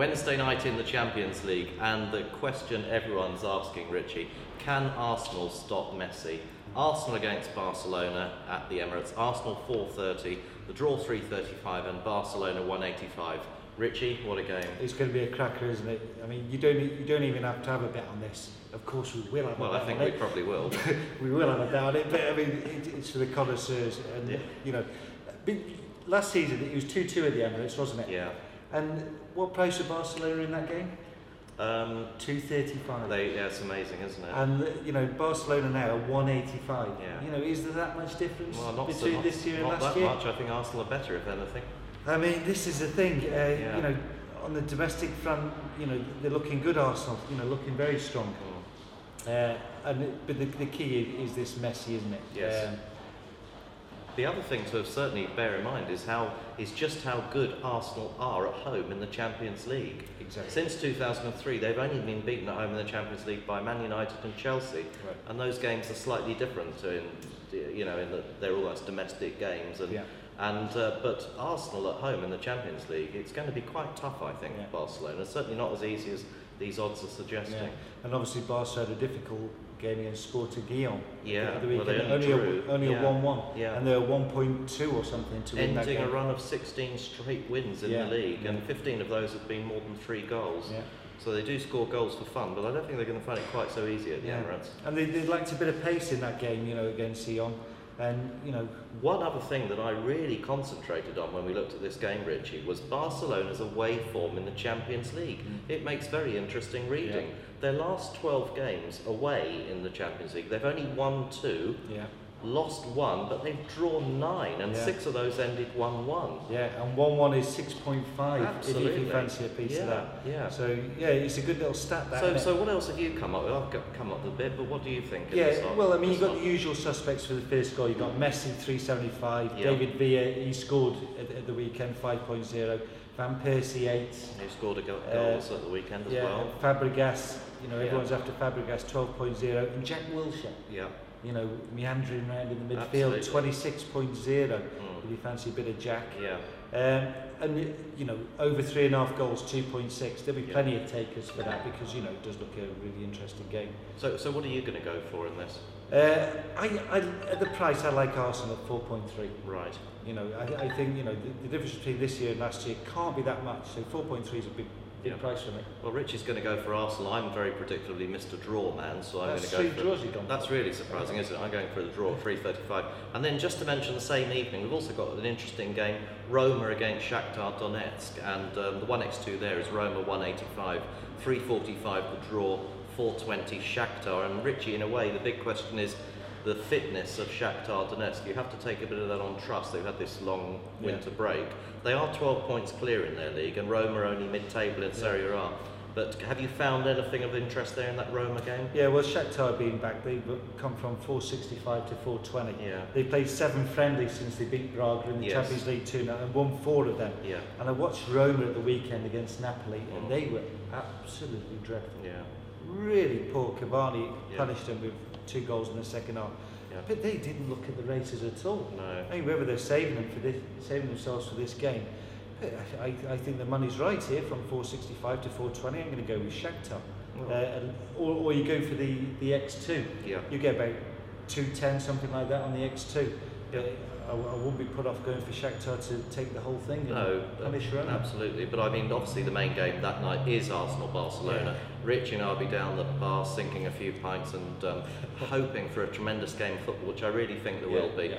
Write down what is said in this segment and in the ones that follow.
Wednesday night in the Champions League, and the question everyone's asking, Richie, can Arsenal stop Messi? Arsenal against Barcelona at the Emirates. Arsenal 4:30, the draw 3:35, and Barcelona 185. Richie, what a game! It's going to be a cracker, isn't it? I mean, you don't even have to have a bet on this. Of course, we will have. Well, a bet I think on we it. probably will. We will have a bet on it, but I mean, it's for the connoisseurs, and you know, last season it was 2-2 at the Emirates, wasn't it? Yeah. And what price was Barcelona in that game? 235. Yeah, it's amazing, isn't it? And you know, Barcelona now are 185. Yeah. You know, is there that much difference Well, between this year and last year? Not that much. I think Arsenal are better, if anything. I mean, this is the thing. You know, on the domestic front, you know, they're looking good. Arsenal, you know, looking very strong. But the key is this Messi, isn't it? Yes. The other thing to certainly bear in mind is just how good Arsenal are at home in the Champions League. Exactly. Since 2003, they've only been beaten at home in the Champions League by Man United and Chelsea, right. And those games are slightly different. In that they're almost domestic games, but Arsenal at home in the Champions League, it's going to be quite tough, I think, for Barcelona. Certainly not as easy as these odds are suggesting. Yeah. And obviously, Barca had a difficult game against Sporting Gijón. Yeah, the weekend. Well, they only a 1-1. Yeah. And they were 1.2 or something to win that game. Ending a run of 16 straight wins in the league, and 15 of those have been more than 3 goals. Yeah. So they do score goals for fun, but I don't think they're going to find it quite so easy at the Emirates. And they lacked a bit of pace in that game, you know, against Gijón. And, you know, one other thing that I really concentrated on when we looked at this game, Richie, was Barcelona's away form in the Champions League. It makes very interesting reading. Yeah. Their last 12 games away in the Champions League, they've only won 2, lost 1, but they've drawn 9, and 6 of those ended 1-1. Yeah, and 1-1 is 6.5 Absolutely. if you fancy a piece of that. Yeah. So, yeah, it's a good little stat, that. So what else have you come up with? I've come up with a bit, but what do you think? Well, I mean, you've got the usual suspects for the first goal. You've got Messi, 375. David Villa, he scored at the weekend, 5.0. Van Persie, 8. He scored a goals at the weekend as well. Fabregas, you know, everyone's after Fabregas, 12.0. And Jack Wilshere. Yeah. You know, meandering around in the midfield, 26.0. If you fancy a bit of Jack. Yeah. And, you know, over 3.5 goals, 2.6. There'll be plenty of takers for that because, you know, it does look a really interesting game. So what are you going to go for in this? At the price, I like Arsenal at 4.3. Right. You know, I think, you know, the difference between this year and last year can't be that much. So 4.3 is a big price for me. Well, Richie's going to go for Arsenal. I'm very predictably Mr. Draw man, so I'm going to go 3 for... draws you've gone. That's really surprising, isn't it? I'm going for the draw, 3:35. And then just to mention, the same evening, we've also got an interesting game, Roma against Shakhtar Donetsk, and the 1x2 there is Roma 185, 3:45 the draw, 4:20 Shakhtar. And Richie, in a way, the big question is the fitness of Shakhtar Donetsk. You have to take a bit of that on trust. They've had this long winter break. They are 12 points clear in their league, and Roma are only mid-table in Serie A. But have you found anything of interest there in that Roma game? Yeah, well, Shakhtar being back, they've come from 465 to 420. Yeah. They've played 7 friendlies since they beat Braga in the Champions League 2 now and won 4 of them. Yeah. And I watched Roma at the weekend against Napoli, and they were absolutely dreadful. Yeah. Really poor. Cavani punished them with 2 goals in the second half. Yeah. But they didn't look at the races at all. No. I mean, whether they're saving themselves for this game, I think the money's right here from 465 to 420. I'm going to go with Shakhtar. Or you go for the X2. Yeah. You get about 210, something like that on the X2. Yeah. I wouldn't be put off going for Shakhtar to take the whole thing. No, punish Roma. absolutely. But I mean, obviously the main game that night is Arsenal-Barcelona. Rich and I'll be down the bar sinking a few pints and hoping for a tremendous game of football, which I really think there will be.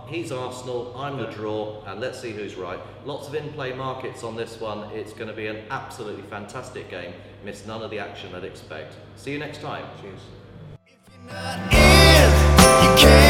He's Arsenal, I'm the draw, and let's see who's right. Lots of in-play markets on this one. It's going to be an absolutely fantastic game. Miss none of the action I'd expect. See you next time. Cheers. If you're not in, you can't